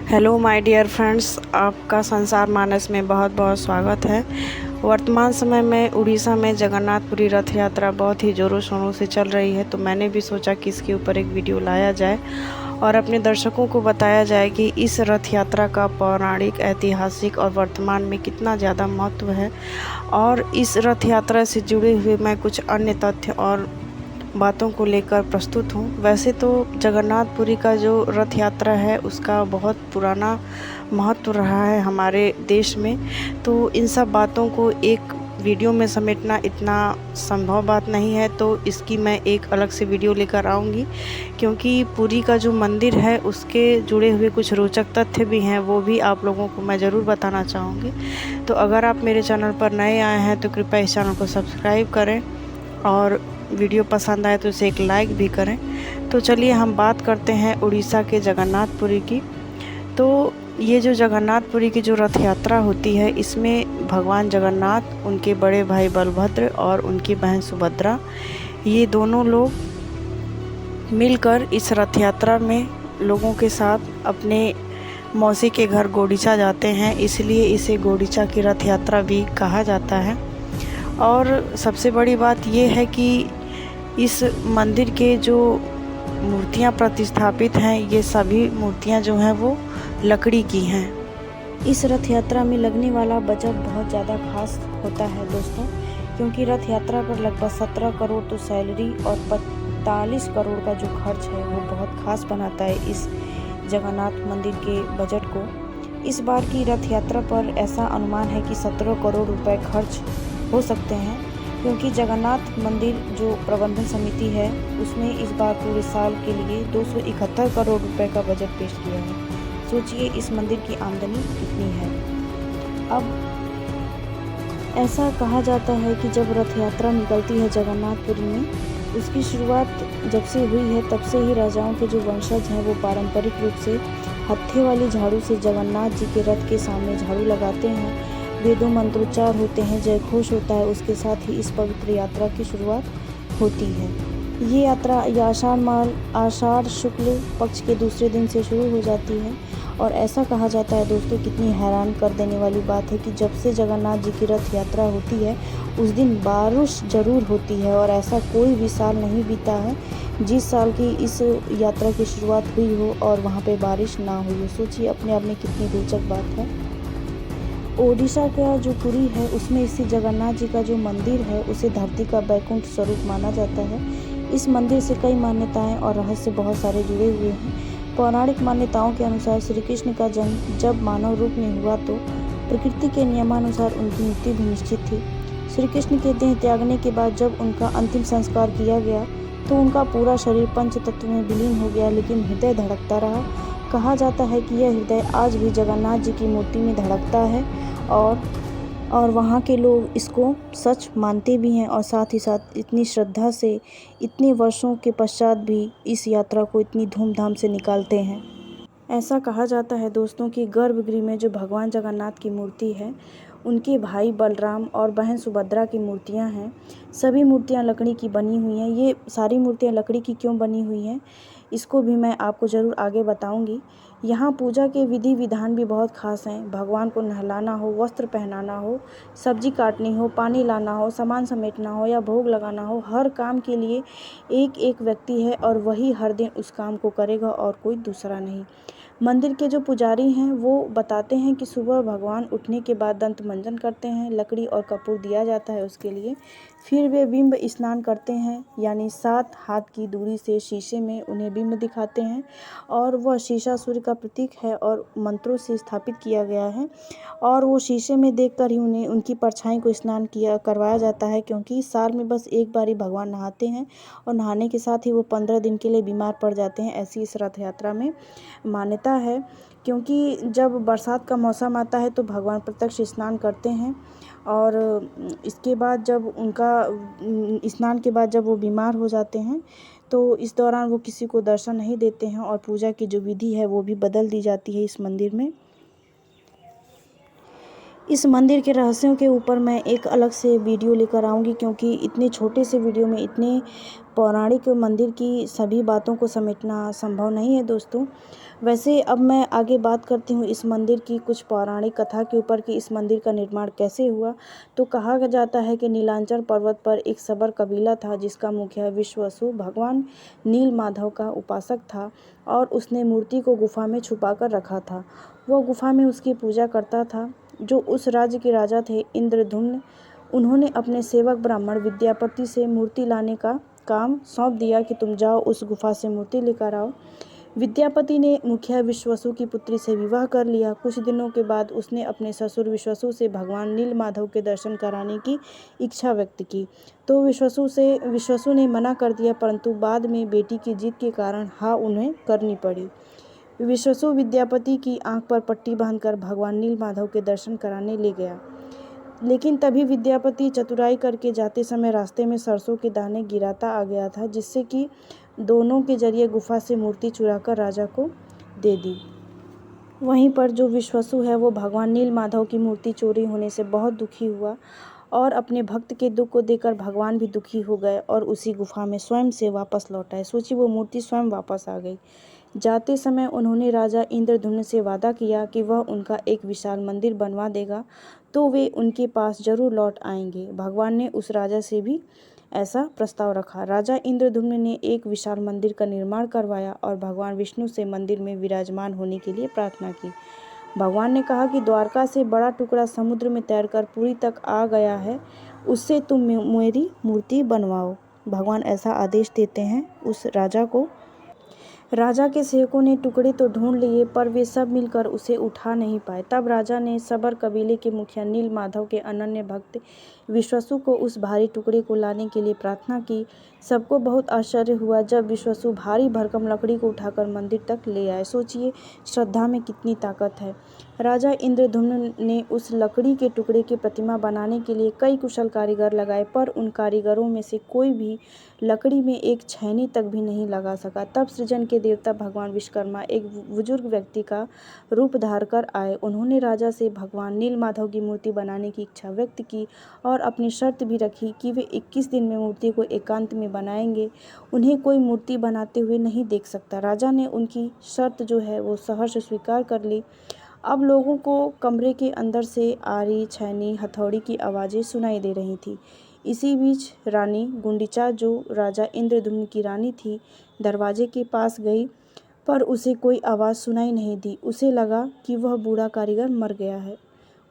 Hello my dear friends, आपका संसार मानस में बहुत बहुत स्वागत है। वर्तमान समय में उड़ीसा में जगन्नाथपुरी रथ यात्रा बहुत ही ज़ोरों शोरों से चल रही है, तो मैंने भी सोचा कि इसके ऊपर एक वीडियो लाया जाए और अपने दर्शकों को बताया जाए कि इस रथ यात्रा का पौराणिक, ऐतिहासिक और वर्तमान में कितना ज़्यादा महत्व है। और इस रथ यात्रा से जुड़े हुए मैं कुछ अन्य तथ्य और बातों को लेकर प्रस्तुत हूँ। वैसे तो जगन्नाथपुरी का जो रथ यात्रा है उसका बहुत पुराना महत्व रहा है हमारे देश में, तो इन सब बातों को एक वीडियो में समेटना इतना संभव बात नहीं है, तो इसकी मैं एक अलग से वीडियो लेकर आऊँगी, क्योंकि पुरी का जो मंदिर है उसके जुड़े हुए कुछ रोचक तथ्य भी हैं, वो भी आप लोगों को मैं ज़रूर बताना चाहूँगी। तो अगर आप मेरे चैनल पर नए आए हैं तो कृपया इस चैनल को सब्सक्राइब करें और वीडियो पसंद आए तो इसे एक लाइक भी करें। तो चलिए हम बात करते हैं उड़ीसा के जगन्नाथपुरी की। तो ये जो जगन्नाथपुरी की जो रथ यात्रा होती है, इसमें भगवान जगन्नाथ, उनके बड़े भाई बलभद्र और उनकी बहन सुभद्रा, ये दोनों लोग मिलकर इस रथ यात्रा में लोगों के साथ अपने मौसी के घर गोडीचा जाते हैं, इसलिए इसे गोडीचा की रथ यात्रा भी कहा जाता है। और सबसे बड़ी बात ये है कि इस मंदिर के जो मूर्तियाँ प्रतिस्थापित हैं, ये सभी मूर्तियाँ जो हैं वो लकड़ी की हैं। इस रथ यात्रा में लगने वाला बजट बहुत ज़्यादा खास होता है दोस्तों, क्योंकि रथ यात्रा पर लगभग 17 करोड़ तो सैलरी और 45 करोड़ का जो खर्च है वो बहुत खास बनाता है इस जगन्नाथ मंदिर के बजट को। इस बार की रथ यात्रा पर ऐसा अनुमान है कि 17 करोड़ रुपए खर्च हो सकते हैं, क्योंकि जगन्नाथ मंदिर जो प्रबंधन समिति है उसने इस बार पूरे साल के लिए 271 करोड़ रुपए का बजट पेश किया है। सोचिए इस मंदिर की आमदनी कितनी है। अब ऐसा कहा जाता है कि जब रथ यात्रा निकलती है जगन्नाथपुरी में, उसकी शुरुआत जब से हुई है तब से ही राजाओं के जो वंशज हैं वो पारंपरिक रूप से हत्थे वाली झाड़ू से जगन्नाथ जी के रथ के सामने झाड़ू लगाते हैं। वेदों मंत्रोच्चार होते हैं, जय घोष होता है, उसके साथ ही इस पवित्र यात्रा की शुरुआत होती है। ये यात्रा आषाढ़ शुक्ल पक्ष के दूसरे दिन से शुरू हो जाती है। और ऐसा कहा जाता है दोस्तों, कितनी हैरान कर देने वाली बात है कि जब से जगन्नाथ जी की रथ यात्रा होती है उस दिन बारिश जरूर होती है, और ऐसा कोई भी साल नहीं बीता है जिस साल की इस यात्रा की शुरुआत हुई हो और वहाँ पे बारिश ना हुई हो। सोचिए अपने आप में कितनी रोचक बात है। ओडिशा का जो पुरी है उसमें स्थित जगन्नाथ जी का जो मंदिर है उसे धरती का बैकुंठ स्वरूप माना जाता है। इस मंदिर से कई मान्यताएं और रहस्य बहुत सारे जुड़े हुए हैं। पौराणिक मान्यताओं के अनुसार श्री कृष्ण का जन्म जब मानव रूप में हुआ तो प्रकृति के नियमानुसार उनकी मृत्यु भी निश्चित थी। श्री कृष्ण के देह त्यागने के बाद जब उनका अंतिम संस्कार किया गया तो उनका पूरा शरीर पंच तत्व में विलीन हो गया, लेकिन हृदय धड़कता रहा। कहा जाता है कि यह हृदय आज भी जगन्नाथ जी की मूर्ति में धड़कता है, और वहाँ के लोग इसको सच मानते भी हैं, और साथ ही साथ इतनी श्रद्धा से इतने वर्षों के पश्चात भी इस यात्रा को इतनी धूमधाम से निकालते हैं। ऐसा कहा जाता है दोस्तों कि गर्भगृह में जो भगवान जगन्नाथ की मूर्ति है, उनके भाई बलराम और बहन सुभद्रा की मूर्तियां हैं। सभी मूर्तियां लकड़ी की बनी हुई हैं। ये सारी मूर्तियां लकड़ी की क्यों बनी हुई हैं, इसको भी मैं आपको ज़रूर आगे बताऊंगी। यहाँ पूजा के विधि विधान भी बहुत खास हैं। भगवान को नहलाना हो, वस्त्र पहनाना हो, सब्जी काटनी हो, पानी लाना हो, सामान समेटना हो या भोग लगाना हो, हर काम के लिए एक एक व्यक्ति है और वही हर दिन उस काम को करेगा और कोई दूसरा नहीं। मंदिर के जो पुजारी हैं वो बताते हैं कि सुबह भगवान उठने के बाद दंत मंजन करते हैं, लकड़ी और कपूर दिया जाता है उसके लिए। फिर वे बिंब स्नान करते हैं, यानी 7 हाथ की दूरी से शीशे में उन्हें बिंब दिखाते हैं, और वह शीशा सूर्य का प्रतीक है और मंत्रों से स्थापित किया गया है। और वो शीशे में देखकर ही उन्हें उनकी परछाई को स्नान करवाया जाता है, क्योंकि साल में बस एक बार ही भगवान नहाते हैं और नहाने के साथ ही वो 15 दिन के लिए बीमार पड़ जाते हैं। ऐसी इस रथ यात्रा में मान्यता है, क्योंकि जब बरसात का मौसम आता है तो भगवान प्रत्यक्ष स्नान करते हैं, और इसके बाद जब उनका स्नान के बाद जब वो बीमार हो जाते हैं तो इस दौरान वो किसी को दर्शन नहीं देते हैं, और पूजा की जो विधि है वो भी बदल दी जाती है इस मंदिर में। इस मंदिर के रहस्यों के ऊपर मैं एक अलग से वीडियो लेकर आऊँगी, क्योंकि इतने छोटे से वीडियो में इतने पौराणिक मंदिर की सभी बातों को समेटना संभव नहीं है दोस्तों। वैसे अब मैं आगे बात करती हूँ इस मंदिर की कुछ पौराणिक कथा के ऊपर कि इस मंदिर का निर्माण कैसे हुआ। तो कहा जाता है कि नीलांचल पर्वत पर एक सबर कबीला था, जिसका मुखिया विश्ववसु भगवान नील माधव का उपासक था और उसने मूर्ति को गुफा में छुपा कर रखा था। वह गुफा में उसकी पूजा करता था। जो उस राज्य के राजा थे इंद्रधुम्न, उन्होंने अपने सेवक ब्राह्मण विद्यापति से मूर्ति लाने का काम सौंप दिया कि तुम जाओ उस गुफा से मूर्ति लेकर आओ। विद्यापति ने मुखिया विश्ववसु की पुत्री से विवाह कर लिया। कुछ दिनों के बाद उसने अपने ससुर विश्ववसु से भगवान नील माधव के दर्शन कराने की इच्छा व्यक्त की। तो विश्ववसु ने मना कर दिया, परंतु बाद में बेटी की जिद के कारण हाँ उन्हें करनी पड़ी। विश्ववसु विद्यापति की आंख पर पट्टी बांधकर भगवान नील माधव के दर्शन कराने ले गया, लेकिन तभी विद्यापति चतुराई करके जाते समय रास्ते में सरसों के दाने गिराता आ गया था, जिससे कि दोनों के जरिए गुफा से मूर्ति चुराकर राजा को दे दी। वहीं पर जो विश्ववसु है वो भगवान नील माधव की मूर्ति चोरी होने से बहुत दुखी हुआ और अपने भक्त के दुख को देखकर भगवान भी दुखी हो गए और उसी गुफा में स्वयं से वापस लौट आए। सोचिए, वो मूर्ति स्वयं वापस आ गई। जाते समय उन्होंने राजा इंद्रधुम्न से वादा किया कि वह उनका एक विशाल मंदिर बनवा देगा, तो वे उनके पास जरूर लौट आएंगे। भगवान ने उस राजा से भी ऐसा प्रस्ताव रखा। राजा इंद्रधुम्न ने एक विशाल मंदिर का निर्माण करवाया और भगवान विष्णु से मंदिर में विराजमान होने के लिए प्रार्थना की। भगवान ने कहा कि द्वारका से बड़ा टुकड़ा समुद्र में तैरकर पुरी तक आ गया है, उससे तुम मेरी मूर्ति बनवाओ। भगवान ऐसा आदेश देते हैं उस राजा को। राजा के सेवकों ने टुकड़े तो ढूंढ लिए, पर वे सब मिलकर उसे उठा नहीं पाए। तब राजा ने सबर कबीले के मुखिया नील माधव के अनन्य भक्त विश्ववसु को उस भारी टुकड़े को लाने के लिए प्रार्थना की। सबको बहुत आश्चर्य हुआ जब विश्ववसु भारी भरकम लकड़ी को उठाकर मंदिर तक ले आए। सोचिए, श्रद्धा में कितनी ताकत है। राजा इंद्रधुम्न ने उस लकड़ी के टुकड़े की प्रतिमा बनाने के लिए कई कुशल कारीगर लगाए, पर उन कारीगरों में से कोई भी लकड़ी में एक छैनी तक भी नहीं लगा सका। तब सृजन के देवता भगवान विश्वकर्मा एक बुजुर्ग व्यक्ति का रूप धार कर आए। उन्होंने राजा से भगवान नील माधव की मूर्ति बनाने की इच्छा व्यक्त की और अपनी शर्त भी रखी कि वे 21 दिन में मूर्ति को एकांत में बनाएंगे। उन्हें कोई मूर्ति बनाते हुए नहीं देख सकता। राजा ने उनकी शर्त जो है वो सहर्ष स्वीकार कर ली। अब लोगों को कमरे के अंदर से आरी, छैनी, हथौड़ी की आवाज़ें सुनाई दे रही थी। इसी बीच रानी गुंडीचा, जो राजा इंद्रधुम्न की रानी थी, दरवाजे के पास गई, पर उसे कोई आवाज़ सुनाई नहीं दी। उसे लगा कि वह बूढ़ा कारीगर मर गया है।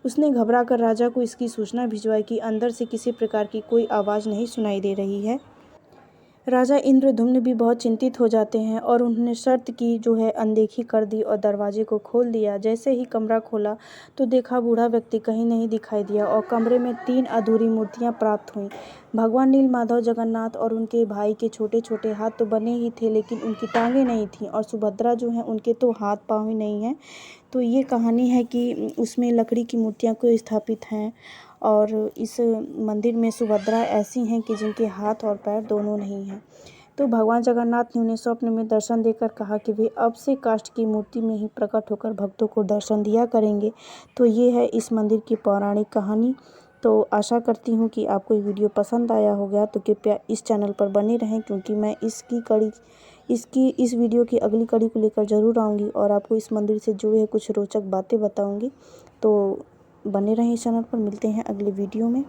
उसने घबराकर राजा को इसकी सूचना भिजवाई कि अंदर से किसी प्रकार की कोई आवाज़ नहीं सुनाई दे रही है। राजा इंद्रधुम्न भी बहुत चिंतित हो जाते हैं और उन्होंने शर्त की जो है अनदेखी कर दी और दरवाजे को खोल दिया। जैसे ही कमरा खोला तो देखा बूढ़ा व्यक्ति कहीं नहीं दिखाई दिया और कमरे में 3 अधूरी मूर्तियां प्राप्त हुईं। भगवान नील माधव, जगन्नाथ और उनके भाई के छोटे छोटे हाथ तो बने ही थे, लेकिन उनकी टांगें नहीं थीं, और सुभद्रा जो हैं उनके तो हाथ पाँव ही नहीं हैं। तो ये कहानी है कि उसमें लकड़ी की मूर्तियाँ क्यों स्थापित हैं, और इस मंदिर में सुभद्रा ऐसी हैं कि जिनके हाथ और पैर दोनों नहीं हैं। तो भगवान जगन्नाथ ने उन्हें स्वप्न में दर्शन देकर कहा कि वे अब से काष्ठ की मूर्ति में ही प्रकट होकर भक्तों को दर्शन दिया करेंगे। तो ये है इस मंदिर की पौराणिक कहानी। तो आशा करती हूँ कि आपको ये वीडियो पसंद आया होगा। तो कृपया इस चैनल पर बने रहें, क्योंकि मैं इस वीडियो की अगली कड़ी को लेकर ज़रूर आऊँगी और आपको इस मंदिर से जुड़े हुए कुछ रोचक बातें बताऊँगी। तो बने रहें इस चैनल पर। मिलते हैं अगले वीडियो में।